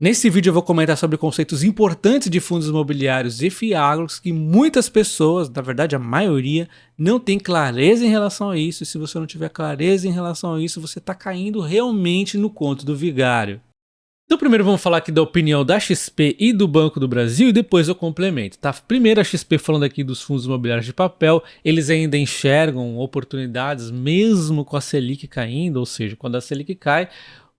Nesse vídeo eu vou comentar sobre conceitos importantes de fundos imobiliários e FIAGROs que muitas pessoas, na verdade a maioria, não tem clareza em relação a isso. E se você não tiver clareza em relação a isso, você está caindo realmente no conto do vigário. Então primeiro vamos falar aqui da opinião da XP e do Banco do Brasil e depois eu complemento, tá? Primeiro a XP falando aqui dos fundos imobiliários de papel, eles ainda enxergam oportunidades mesmo com a Selic caindo, ou seja, quando a Selic cai,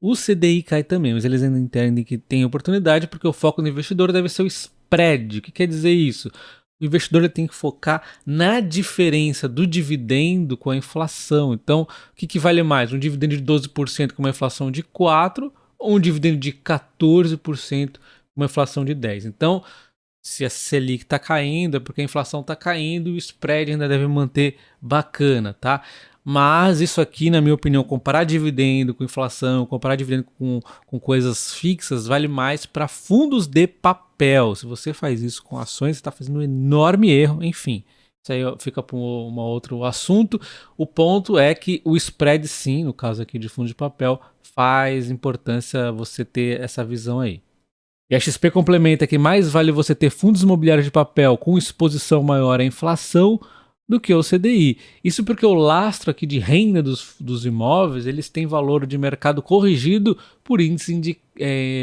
o CDI cai também, mas eles ainda entendem que tem oportunidade porque o foco do investidor deve ser o spread. O que quer dizer isso? O investidor tem que focar na diferença do dividendo com a inflação. Então, o que vale mais? Um dividendo de 12% com uma inflação de 4% ou um dividendo de 14% com uma inflação de 10%? Então, se a Selic está caindo, é porque a inflação está caindo e o spread ainda deve manter bacana, tá? Mas isso aqui, na minha opinião, comparar dividendo com inflação, comparar dividendo com coisas fixas, vale mais para fundos de papel. Se você faz isso com ações, você está fazendo um enorme erro, enfim. Isso aí fica para um outro assunto. O ponto é que o spread, sim, no caso aqui de fundo de papel, faz importância você ter essa visão aí. E a XP complementa que mais vale você ter fundos imobiliários de papel com exposição maior à inflação do que o CDI. Isso porque o lastro aqui de renda dos imóveis, eles têm valor de mercado corrigido por índices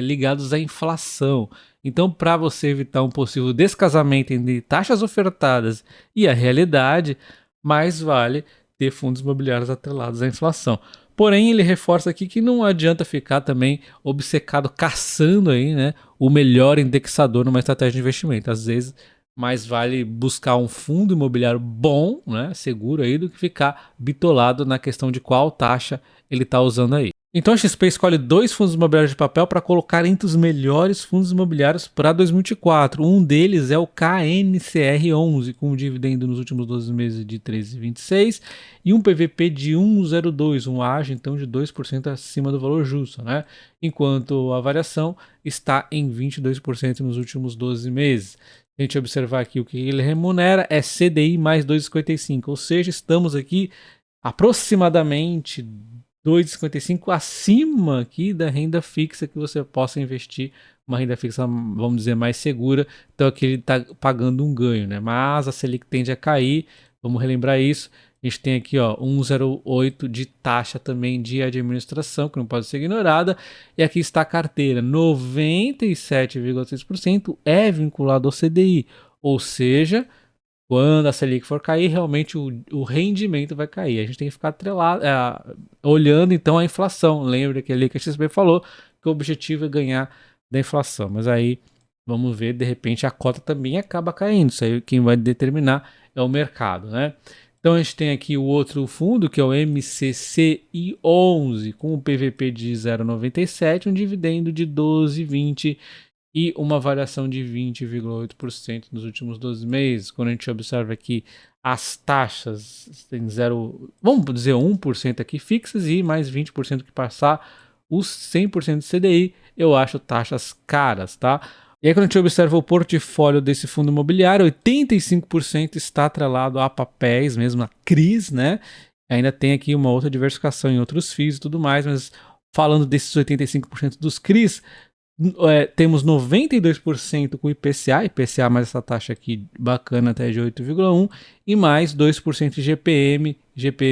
ligados à inflação. Então, para você evitar um possível descasamento entre taxas ofertadas e a realidade, mais vale ter fundos imobiliários atrelados à inflação. Porém, ele reforça aqui que não adianta ficar também obcecado caçando aí, né, o melhor indexador numa estratégia de investimento. Às vezes, mais vale buscar um fundo imobiliário bom, né, seguro aí, do que ficar bitolado na questão de qual taxa ele está usando aí. Então a XP escolhe 2 fundos imobiliários de papel para colocar entre os melhores fundos imobiliários para 2024. Um deles é o KNCR11, com um dividendo nos últimos 12 meses de 13,26 e um PVP de 1,02, um ágio então de 2% acima do valor justo, né? Enquanto a variação está em 22% nos últimos 12 meses. A gente observar aqui o que ele remunera é CDI mais 2,55, ou seja, estamos aqui aproximadamente 2,55 acima aqui da renda fixa que você possa investir, uma renda fixa, vamos dizer, mais segura. Então aqui ele está pagando um ganho, né? Mas a Selic tende a cair, vamos relembrar isso. A gente tem aqui, ó, 1,08 de taxa também de administração, que não pode ser ignorada. E aqui está a carteira, 97,6% é vinculado ao CDI, ou seja, quando a Selic for cair, realmente o rendimento vai cair. A gente tem que ficar atrelado, olhando então a inflação. Lembra que ali que a XP falou que o objetivo é ganhar da inflação. Mas aí, vamos ver, de repente a cota também acaba caindo. Isso aí quem vai determinar é o mercado, né? Então a gente tem aqui o outro fundo, que é o MCCI11, com um PVP de 0,97, um dividendo de 12,20 e uma variação de 20,8% nos últimos 12 meses. Quando a gente observa aqui as taxas, tem vamos dizer 1% aqui fixas e mais 20% que passar os 100% de CDI, eu acho taxas caras, tá? E aí quando a gente observa o portfólio desse fundo imobiliário, 85% está atrelado a papéis, mesmo a CRIs, né? Ainda tem aqui uma outra diversificação em outros FIIs e tudo mais, mas falando desses 85% dos CRIs, temos 92% com IPCA mais essa taxa aqui bacana até de 8,1 e mais 2% de GPM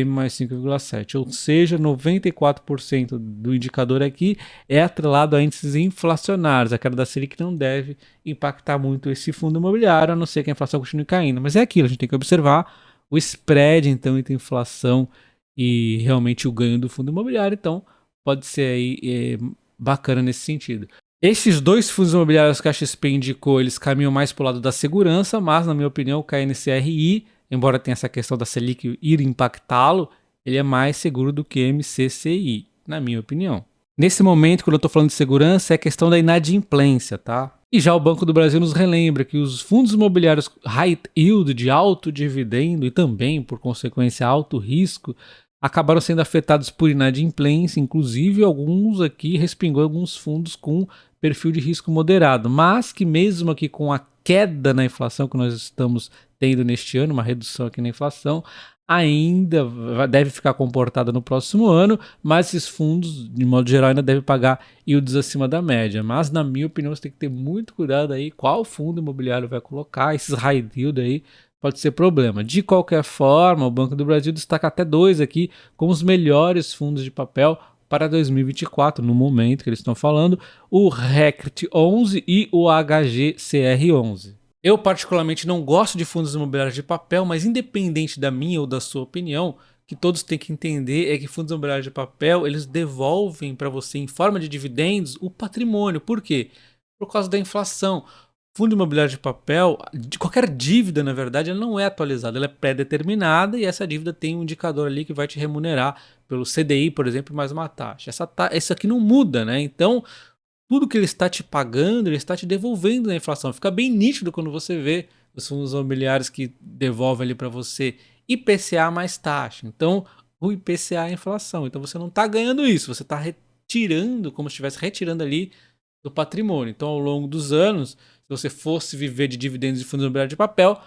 mais 5,7, ou seja, 94% do indicador aqui é atrelado a índices inflacionários. A queda da Selic não deve impactar muito esse fundo imobiliário, a não ser que a inflação continue caindo, mas é aquilo, a gente tem que observar o spread então entre inflação e realmente o ganho do fundo imobiliário, então pode ser aí bacana nesse sentido. Esses 2 fundos imobiliários que a XP indicou, eles caminham mais para o lado da segurança, mas na minha opinião o KNCRI, embora tenha essa questão da Selic ir impactá-lo, ele é mais seguro do que MCCI, na minha opinião. Nesse momento, quando eu estou falando de segurança, é questão da inadimplência, tá? E já o Banco do Brasil nos relembra que os fundos imobiliários high yield, de alto dividendo e também, por consequência, alto risco, acabaram sendo afetados por inadimplência, inclusive alguns aqui respingou alguns fundos com perfil de risco moderado, mas que mesmo aqui com a queda na inflação que nós estamos tendo neste ano, uma redução aqui na inflação, ainda deve ficar comportada no próximo ano, mas esses fundos, de modo geral, ainda devem pagar yields acima da média. Mas, na minha opinião, você tem que ter muito cuidado aí qual fundo imobiliário vai colocar. Esses high yield aí pode ser problema. De qualquer forma, o Banco do Brasil destaca até 2 aqui como os melhores fundos de papel para 2024, no momento que eles estão falando, o RECT 11 e o HGCR 11. Eu particularmente não gosto de fundos imobiliários de papel, mas independente da minha ou da sua opinião, que todos têm que entender é que fundos imobiliários de papel, eles devolvem para você em forma de dividendos o patrimônio. Por quê? Por causa da inflação. Fundo imobiliário de papel, qualquer dívida, na verdade, ela não é atualizada, ela é pré-determinada e essa dívida tem um indicador ali que vai te remunerar pelo CDI, por exemplo, mais uma taxa. Isso aqui não muda, né? Então, tudo que ele está te pagando, ele está te devolvendo na inflação. Fica bem nítido quando você vê os fundos imobiliários que devolvem ali para você IPCA mais taxa. Então, o IPCA é a inflação. Então, você não está ganhando isso, você está retirando, como se estivesse retirando ali do patrimônio. Então, ao longo dos anos, se você fosse viver de dividendos de fundos imobiliários de papel,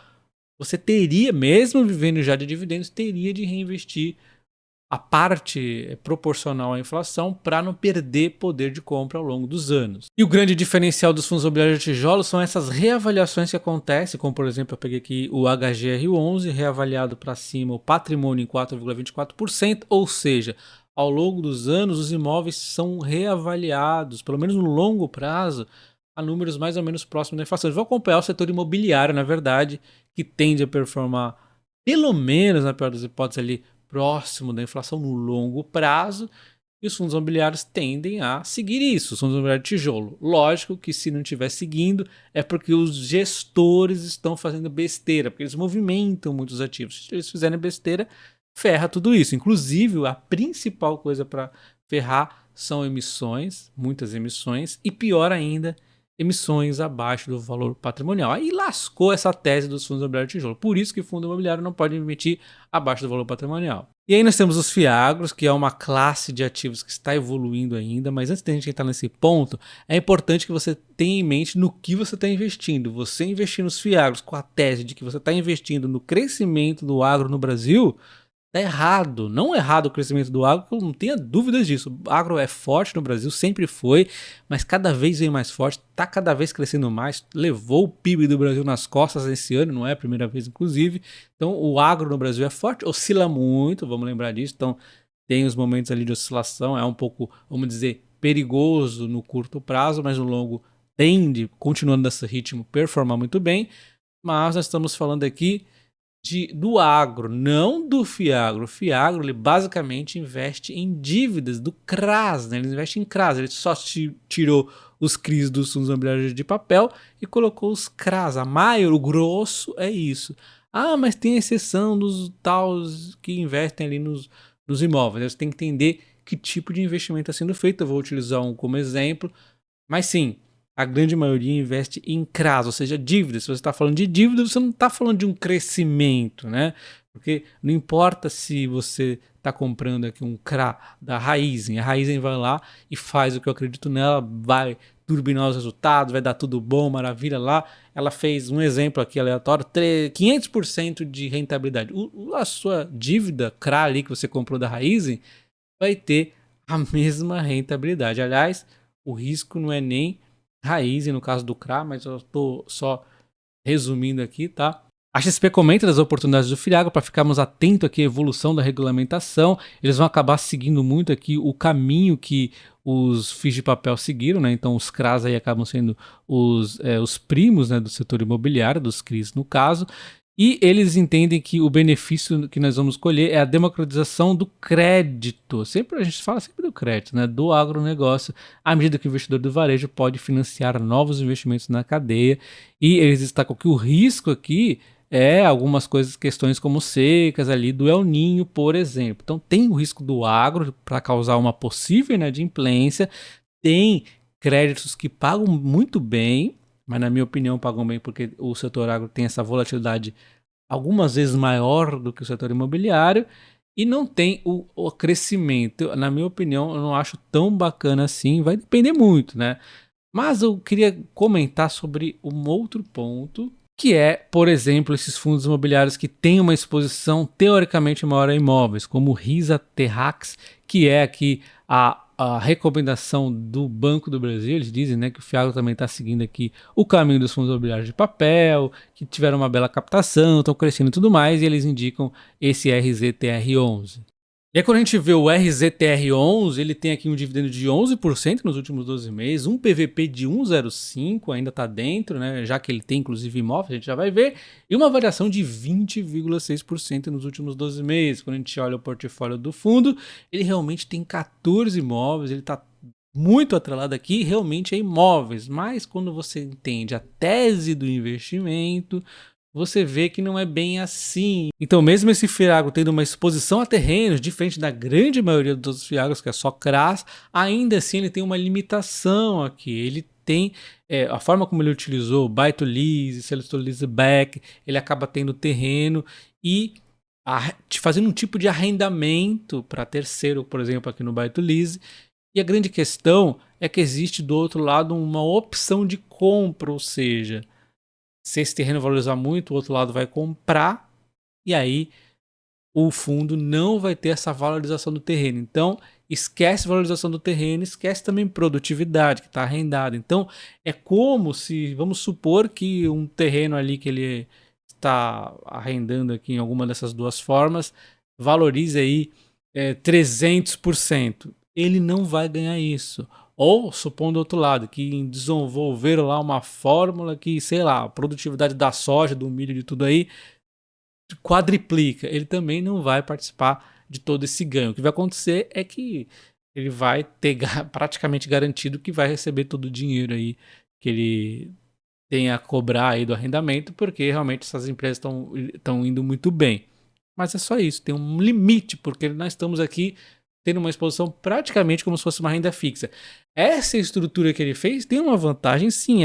você teria, mesmo vivendo já de dividendos, teria de reinvestir a parte proporcional à inflação para não perder poder de compra ao longo dos anos. E o grande diferencial dos fundos imobiliários de tijolo são essas reavaliações que acontecem, como por exemplo, eu peguei aqui o HGR11, reavaliado para cima o patrimônio em 4,24%, ou seja, ao longo dos anos os imóveis são reavaliados, pelo menos no longo prazo, a números mais ou menos próximos da inflação. Eles vão acompanhar o setor imobiliário, na verdade, que tende a performar, pelo menos na pior das hipóteses ali, próximo da inflação no longo prazo, e os fundos imobiliários tendem a seguir isso, os fundos imobiliários de tijolo. Lógico que se não estiver seguindo, é porque os gestores estão fazendo besteira, porque eles movimentam muitos ativos. Se eles fizerem besteira, ferra tudo isso. Inclusive, a principal coisa para ferrar são emissões, muitas emissões, e pior ainda, emissões abaixo do valor patrimonial. Aí lascou essa tese dos fundos imobiliários de tijolo. Por isso que fundo imobiliário não pode emitir abaixo do valor patrimonial. E aí nós temos os FIAGROS, que é uma classe de ativos que está evoluindo ainda, mas antes de a gente entrar nesse ponto, é importante que você tenha em mente no que você está investindo. Você investir nos FIAGROS com a tese de que você está investindo no crescimento do agro no Brasil, tá errado. Não é errado o crescimento do agro, eu não tenha dúvidas disso. O agro é forte no Brasil, sempre foi, mas cada vez vem mais forte, está cada vez crescendo mais, levou o PIB do Brasil nas costas esse ano, não é a primeira vez inclusive. Então o agro no Brasil é forte, oscila muito, vamos lembrar disso, então tem os momentos ali de oscilação, é um pouco, vamos dizer, perigoso no curto prazo, mas no longo tende, continuando nesse ritmo, performar muito bem. Mas nós estamos falando aqui do agro, não do FIAGRO. O FIAGRO ele basicamente investe em dívidas do CRAS, né? Ele investe em CRAS, ele só tirou os CRIs dos fundos imobiliários de papel e colocou os CRAS. O grosso é isso. Ah, mas tem exceção dos tals que investem ali nos imóveis. Você tem que entender que tipo de investimento está sendo feito. Eu vou utilizar um como exemplo, mas sim, a grande maioria investe em CRAS, ou seja, dívidas. Se você está falando de dívida, você não está falando de um crescimento, né? Porque não importa se você está comprando aqui um CRA da Raizen, a Raizen vai lá e faz o que eu acredito nela, vai turbinar os resultados, vai dar tudo bom, maravilha lá. Ela fez um exemplo aqui aleatório, 500% de rentabilidade. A sua dívida CRA ali que você comprou da Raizen vai ter a mesma rentabilidade. Aliás, o risco não é nem Raizen no caso do CRA, mas eu estou só resumindo aqui, tá? A XP comenta das oportunidades do FIAGRO para ficarmos atentos aqui à evolução da regulamentação. Eles vão acabar seguindo muito aqui o caminho que os FIIs de papel seguiram, né? Então os CRAs aí acabam sendo os primos, né, do setor imobiliário, dos CRIs no caso. E eles entendem que o benefício que nós vamos colher é a democratização do crédito. A gente fala sempre do crédito, né? Do agronegócio, à medida que o investidor do varejo pode financiar novos investimentos na cadeia. E eles destacam que o risco aqui é algumas questões como secas ali do El Niño, por exemplo. Então tem o risco do agro para causar uma possível inadimplência. Tem créditos que pagam muito bem, mas na minha opinião pagam bem porque o setor agro tem essa volatilidade algumas vezes maior do que o setor imobiliário e não tem o crescimento. Na minha opinião, eu não acho tão bacana assim, vai depender muito, né? Mas eu queria comentar sobre um outro ponto que é, por exemplo, esses fundos imobiliários que têm uma exposição teoricamente maior a imóveis, como o RISA Terrax, que é aqui a recomendação do Banco do Brasil. Eles dizem, né, que o Fiagro também está seguindo aqui o caminho dos fundos imobiliários de papel, que tiveram uma bela captação, estão crescendo e tudo mais, e eles indicam esse RZTR11. E aí quando a gente vê o RZTR11, ele tem aqui um dividendo de 11% nos últimos 12 meses, um PVP de 1,05, ainda está dentro, né, já que ele tem inclusive imóvel, a gente já vai ver, e uma variação de 20,6% nos últimos 12 meses. Quando a gente olha o portfólio do fundo, ele realmente tem 14 imóveis, ele está muito atrelado aqui realmente a imóveis, mas quando você entende a tese do investimento, você vê que não é bem assim. Então, mesmo esse Fiagro tendo uma exposição a terrenos, diferente da grande maioria dos outros Fiagros, que é só CRAs, ainda assim ele tem uma limitação aqui. Ele tem, a forma como ele utilizou buy to lease, sell to lease back, ele acaba tendo terreno e fazendo um tipo de arrendamento para terceiro, por exemplo, aqui no buy to lease. E a grande questão é que existe do outro lado uma opção de compra, ou seja, se esse terreno valorizar muito, o outro lado vai comprar e aí o fundo não vai ter essa valorização do terreno. Então, esquece valorização do terreno, esquece também produtividade que está arrendado. Então, é como se, vamos supor que um terreno ali que ele está arrendando aqui em alguma dessas duas formas, valorize aí 300%. Ele não vai ganhar isso. Ou, supondo do outro lado, que desenvolveram lá uma fórmula que, sei lá, a produtividade da soja, do milho, de tudo aí, quadriplica. Ele também não vai participar de todo esse ganho. O que vai acontecer é que ele vai ter praticamente garantido que vai receber todo o dinheiro aí que ele tem a cobrar aí do arrendamento, porque realmente essas empresas estão indo muito bem. Mas é só isso, tem um limite, porque nós estamos aqui tendo uma exposição praticamente como se fosse uma renda fixa. Essa estrutura que ele fez tem uma vantagem, sim,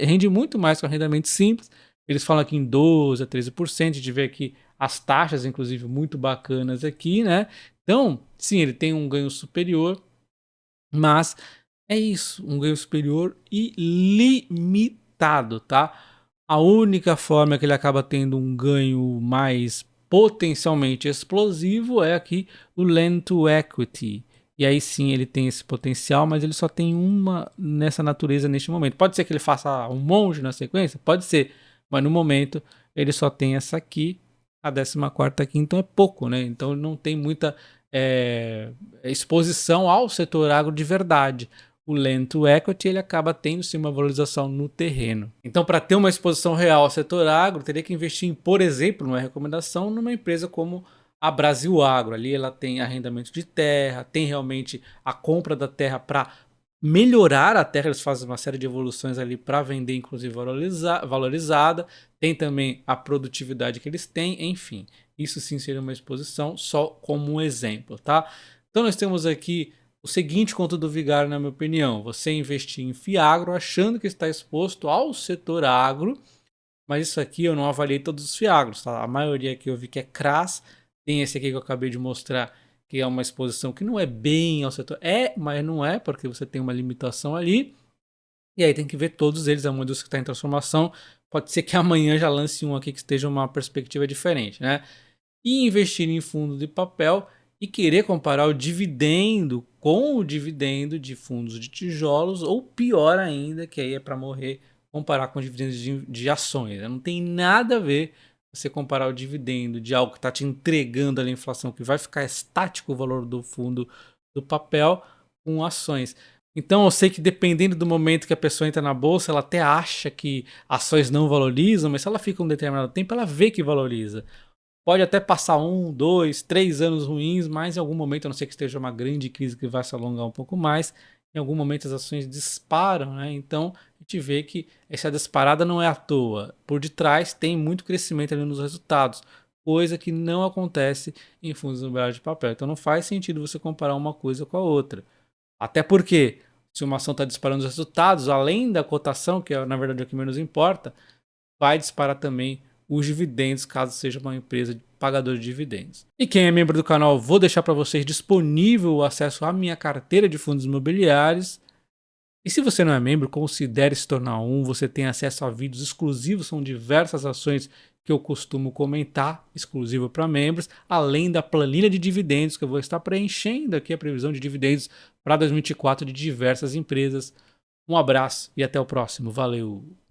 rende muito mais que o arrendamento simples. Eles falam aqui em 12% a 13%, a gente vê aqui as taxas, inclusive, muito bacanas aqui, né? Então, sim, ele tem um ganho superior, mas é isso, um ganho superior e limitado, tá? A única forma que ele acaba tendo um ganho mais potencialmente explosivo é aqui o Lend to Equity. E aí sim ele tem esse potencial, mas ele só tem uma nessa natureza neste momento. Pode ser que ele faça um monte na sequência? Pode ser, mas no momento ele só tem essa aqui, a 14ª aqui, então é pouco, né? Então ele não tem muita exposição ao setor agro de verdade. O Lend to Equity ele acaba tendo sim uma valorização no terreno. Então, para ter uma exposição real ao setor agro, teria que investir em, por exemplo, numa recomendação, numa empresa como a Brasil Agro. Ali ela tem arrendamento de terra, tem realmente a compra da terra para melhorar a terra, eles fazem uma série de evoluções ali para vender, inclusive valorizada. Tem também a produtividade que eles têm, enfim. Isso sim seria uma exposição, só como um exemplo, tá? Então nós temos aqui o seguinte conto do vigário, na minha opinião: você investir em Fiagro achando que está exposto ao setor agro, mas isso aqui eu não avaliei todos os Fiagros, tá? A maioria que eu vi que é CRAS, tem esse aqui que eu acabei de mostrar, que é uma exposição que não é bem ao setor. Mas não é, porque você tem uma limitação ali. E aí tem que ver todos eles, é uma indústria que está em transformação. Pode ser que amanhã já lance um aqui que esteja uma perspectiva diferente, né? E investir em fundo de papel e querer comparar o dividendo com o dividendo de fundos de tijolos, ou pior ainda, que aí é para morrer, comparar com dividendos de ações. Não tem nada a ver você comparar o dividendo de algo que está te entregando a inflação, que vai ficar estático o valor do fundo do papel, com ações. Então eu sei que dependendo do momento que a pessoa entra na bolsa, ela até acha que ações não valorizam, mas se ela fica um determinado tempo, ela vê que valoriza. Pode até passar 1, 2, 3 anos ruins, mas em algum momento, a não ser que esteja uma grande crise que vai se alongar um pouco mais, em algum momento as ações disparam, né? Então a gente vê que essa disparada não é à toa. Por detrás tem muito crescimento ali nos resultados, coisa que não acontece em fundos imobiliários de papel. Então não faz sentido você comparar uma coisa com a outra. Até porque, se uma ação está disparando os resultados, além da cotação, que é na verdade o que menos importa, vai disparar também os dividendos, caso seja uma empresa pagadora de dividendos. E quem é membro do canal, vou deixar para vocês disponível o acesso à minha carteira de fundos imobiliários. E se você não é membro, considere se tornar um. Você tem acesso a vídeos exclusivos, são diversas ações que eu costumo comentar, exclusivo para membros, além da planilha de dividendos que eu vou estar preenchendo aqui a previsão de dividendos para 2024 de diversas empresas. Um abraço e até o próximo. Valeu!